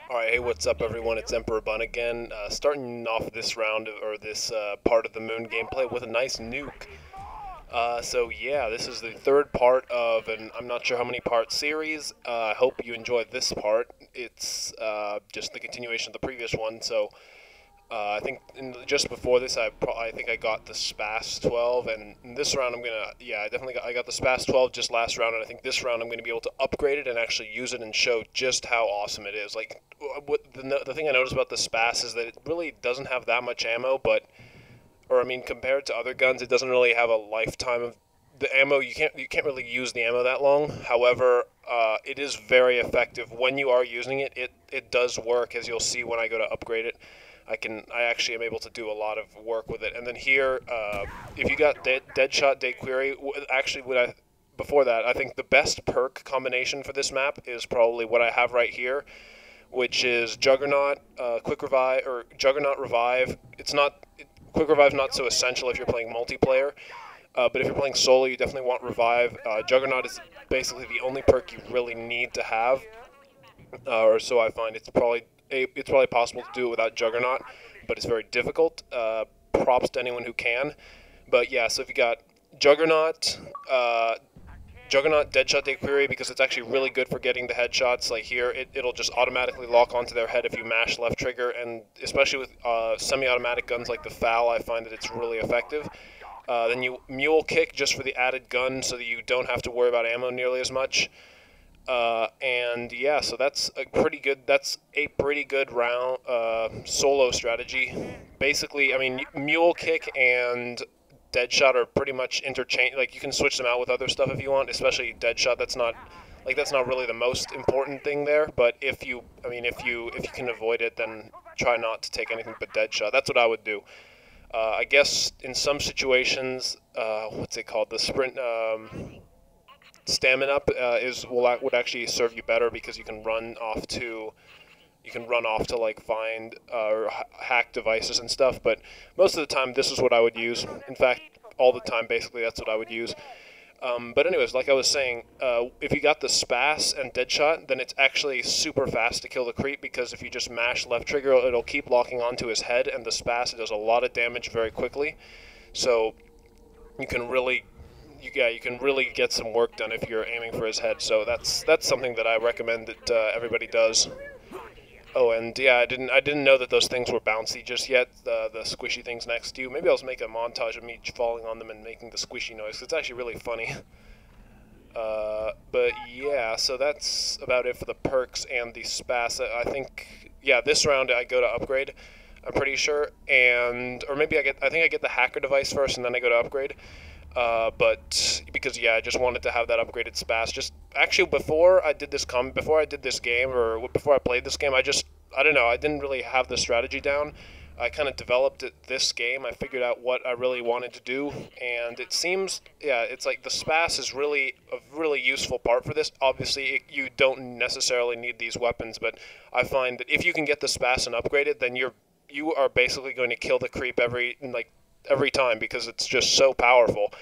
Alright, hey, what's up everyone? It's Emperor Bun again, starting off this round, or this part of the Moon gameplay with a nice nuke. So yeah, this is the third part of an I'm not sure how many part series. I hope you enjoyed this part. It's just the continuation of the previous one, so I think just before this, I think I got the Spas 12, and in this round I got the Spas 12 just last round, and I think this round I'm gonna be able to upgrade it and actually use it and show just how awesome it is. Like, the thing I noticed about the Spas is that it really doesn't have that much ammo, or I mean, compared to other guns, it doesn't really have a lifetime of the ammo. You can't really use the ammo that long. However, it is very effective when you are using it. It does work, as you'll see when I go to upgrade it. I actually am able to do a lot of work with it. And then here, if you got Deadshot, Day Query, before that, I think the best perk combination for this map is probably what I have right here, which is Juggernaut, Quick Revive, or Juggernaut Revive. Quick Revive's not so essential if you're playing multiplayer, but if you're playing solo, you definitely want Revive. Juggernaut is basically the only perk you really need to have, or so I find. It's probably possible to do it without Juggernaut, but it's very difficult. Props to anyone who can. But yeah, so if you got Juggernaut, Deadshot, Day Query, because it's actually really good for getting the headshots. Like here, it'll just automatically lock onto their head if you mash left trigger, and especially with semi-automatic guns like the FAL, I find that it's really effective. Then you Mule Kick just for the added gun, so that you don't have to worry about ammo nearly as much. And yeah, so that's a pretty good round solo strategy. Basically, I mean, Mule Kick and Deadshot are pretty much interchange. Like, you can switch them out with other stuff if you want, especially Deadshot. That's not really the most important thing there. But if you can avoid it, then try not to take anything but Deadshot. That's what I would do. I guess in some situations, what's it called? The sprint. Stamina up would actually serve you better, because you can run off to like find or hack devices and stuff. But most of the time, this is what I would use. In fact, all the time, basically, that's what I would use. But anyways, like I was saying, if you got the Spas and Deadshot, then it's actually super fast to kill the creep, because if you just mash left trigger, it'll keep locking onto his head, and the Spas does a lot of damage very quickly. So you can really get some work done if you're aiming for his head. So that's something that I recommend that everybody does. Oh, and yeah, I didn't know that those things were bouncy just yet. The squishy things next to you. Maybe I'll just make a montage of me falling on them and making the squishy noise. It's actually really funny. But yeah, so that's about it for the perks and the Spas. I think, yeah, this round I go to upgrade, I'm pretty sure, or maybe I think I get the hacker device first and then I go to upgrade. But because, yeah, I just wanted to have that upgraded Spas. Just actually before I did this game, or before I played this game, I don't know, I didn't really have the strategy down. I kind of developed it this game. I figured out what I really wanted to do, and it seems, yeah, it's like the Spas is really a really useful part for this. Obviously, you don't necessarily need these weapons, but I find that if you can get the Spas and upgrade it, then you are basically going to kill the creep every time, because it's just so powerful.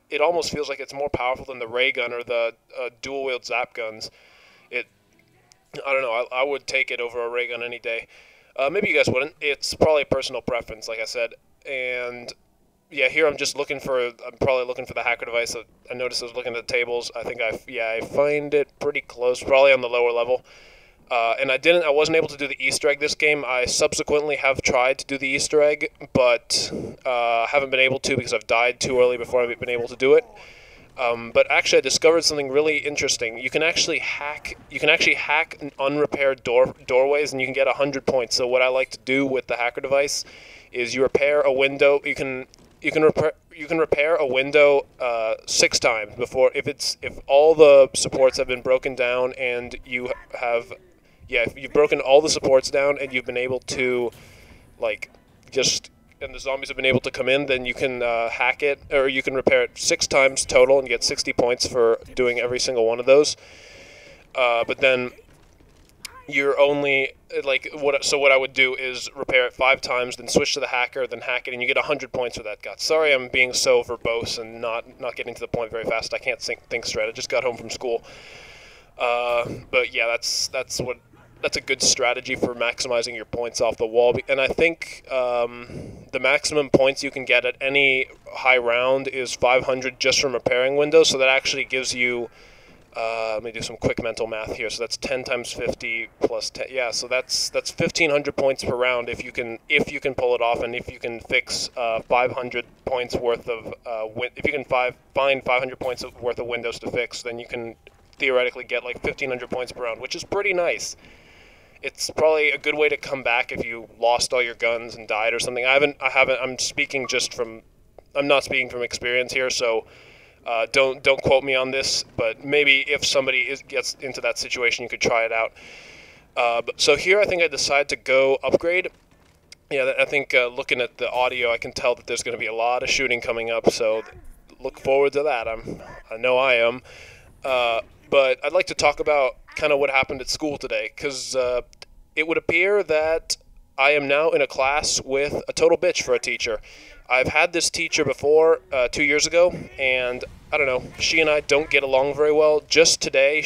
It almost feels like it's more powerful than the ray gun or the dual-wield zap guns. I don't know, I would take it over a ray gun any day. Maybe you guys wouldn't. It's probably a personal preference, like I said. And yeah, here I'm probably looking for the hacker device. I noticed I was looking at the tables. I think I find it pretty close, probably on the lower level. And I wasn't able to do the Easter egg this game. I subsequently have tried to do the Easter egg, but haven't been able to, because I've died too early before I've been able to do it. But actually, I discovered something really interesting. You can actually hack unrepaired doorways, and you can get 100 points. So what I like to do with the hacker device is you repair a window. You can repair a window 6 times before, if all the supports have been broken down, and if you've broken all the supports down and you've been able to, and the zombies have been able to come in, then you can hack it, or you can repair it 6 times total and get 60 points for doing every single one of those. But then you're only like what. So what I would do is repair it 5 times, then switch to the hacker, then hack it, and you get 100 points for that. God, sorry, I'm being so verbose and not getting to the point very fast. I can't think straight. I just got home from school. But yeah, that's a good strategy for maximizing your points off the wall. And I think the maximum points you can get at any high round is 500 just from repairing windows. So that actually gives you. Let me do some quick mental math here. So that's 10 times 50 plus 10. Yeah, so that's 1,500 points per round if you can pull it off, and if you can fix 500 points worth of if you can find 500 points worth of windows to fix, then you can theoretically get like 1,500 points per round, which is pretty nice. It's probably a good way to come back if you lost all your guns and died or something. I'm speaking just from. I'm not speaking from experience here, so. Don't quote me on this, but maybe if somebody gets into that situation, you could try it out. So here I think I decide to go upgrade. Yeah, I think looking at the audio, I can tell that there's going to be a lot of shooting coming up, so look forward to that. I know I am. But I'd like to talk about kind of what happened at school today, because it would appear that I am now in a class with a total bitch for a teacher. I've had this teacher before, 2 years ago, and I don't know, she and I don't get along very well. Just today,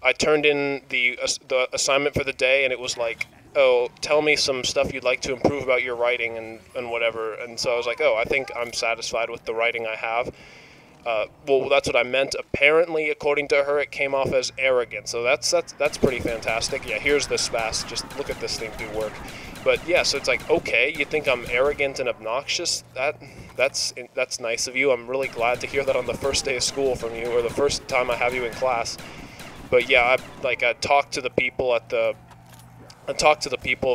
I turned in the assignment for the day, and it was like, oh, tell me some stuff you'd like to improve about your writing and whatever. And so I was like, oh, I think I'm satisfied with the writing I have. Well, that's what I meant. Apparently, according to her, it came off as arrogant. So that's pretty fantastic. Yeah, here's the SPAS. Just look at this thing do work. But yeah, so it's like, okay, you think I'm arrogant and obnoxious? That's nice of you. I'm really glad to hear that on the first day of school from you, or the first time I have you in class. But yeah, I talked to the people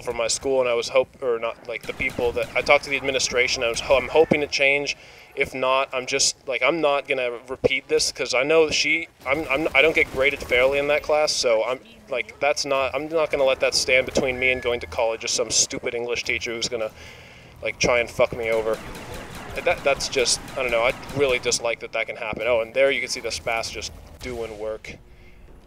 from my school, and I was I talked to the administration. I'm hoping to change. If not, I'm not gonna repeat this, because I know I don't get graded fairly in that class, so I'm not gonna let that stand between me and going to college as some stupid English teacher who's gonna try and fuck me over. That's just, I don't know, I really dislike that can happen. Oh, and there you can see the SPAS just doing work.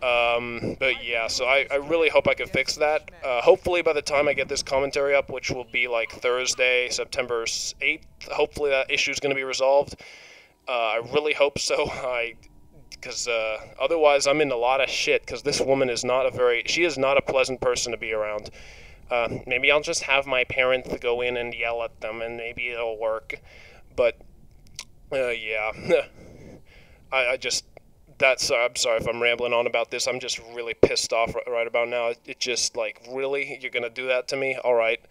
But yeah, so I really hope I can fix that. Hopefully by the time I get this commentary up, which will be like Thursday, September 8th, hopefully that issue is going to be resolved. I really hope so. Because otherwise I'm in a lot of shit, because this woman is she is not a pleasant person to be around. Maybe I'll just have my parents go in and yell at them, and maybe it'll work. But, yeah. I'm sorry if I'm rambling on about this. I'm just really pissed off right about now. It just, really? You're going to do that to me? All right.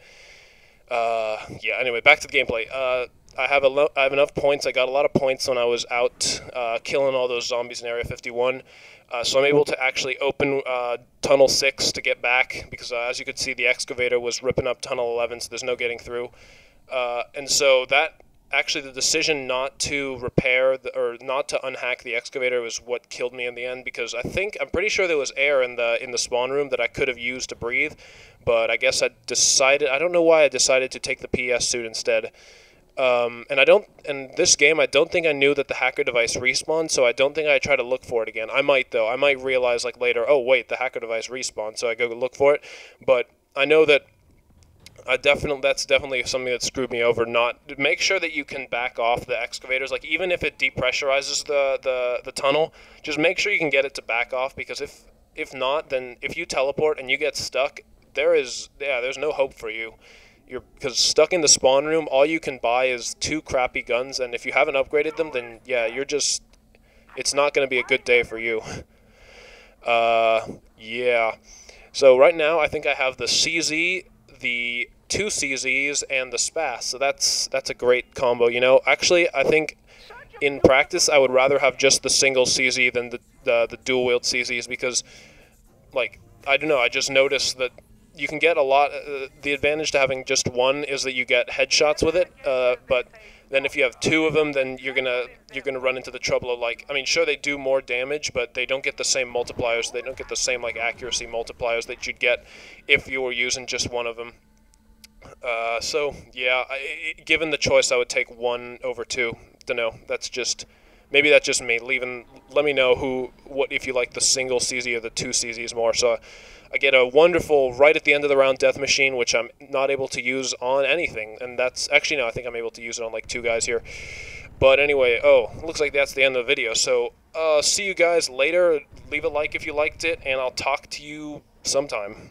Yeah, anyway, back to the gameplay. I have enough points. I got a lot of points when I was out killing all those zombies in Area 51. So I'm able to actually open Tunnel 6 to get back, because as you could see, the excavator was ripping up Tunnel 11, so there's no getting through. And so actually, the decision not to repair or not to unhack the excavator was what killed me in the end, because I'm pretty sure there was air in the spawn room that I could have used to breathe, but I guess I don't know why I decided to take the PS suit instead. And this game, I don't think I knew that the hacker device respawned, so I don't think I try to look for it again. I might, though. I might realize later, oh wait, the hacker device respawned, so I go look for it. But I know that that's definitely something that screwed me over. Make sure that you can back off the excavators. Even if it depressurizes the tunnel, just make sure you can get it to back off, because if not, then if you teleport and you get stuck, there's no hope for you. Because stuck in the spawn room, all you can buy is 2 crappy guns, and if you haven't upgraded them, then yeah, it's not going to be a good day for you. Yeah. So right now, I think I have the CZ, the 2 CZs, and the SPAS. So that's a great combo. Actually, I think in practice, I would rather have just the single CZ than the dual wield CZs, because, I don't know, I just noticed that you can get a lot. The advantage to having just one is that you get headshots with it. But then if you have 2 of them, then you're gonna run into the trouble of sure, they do more damage, but they don't get the same multipliers. They don't get the same accuracy multipliers that you'd get if you were using just one of them. So yeah, given the choice, I would take 1 over 2. Don't know. That's just maybe that's just me. Let me know what if you like the single CZ or the two CZs more. So I get a wonderful right at the end of the round death machine, which I'm not able to use on anything, and that's actually no, I think I'm able to use it on like two guys here. But anyway, looks like that's the end of the video. So see you guys later. Leave a like if you liked it, and I'll talk to you sometime.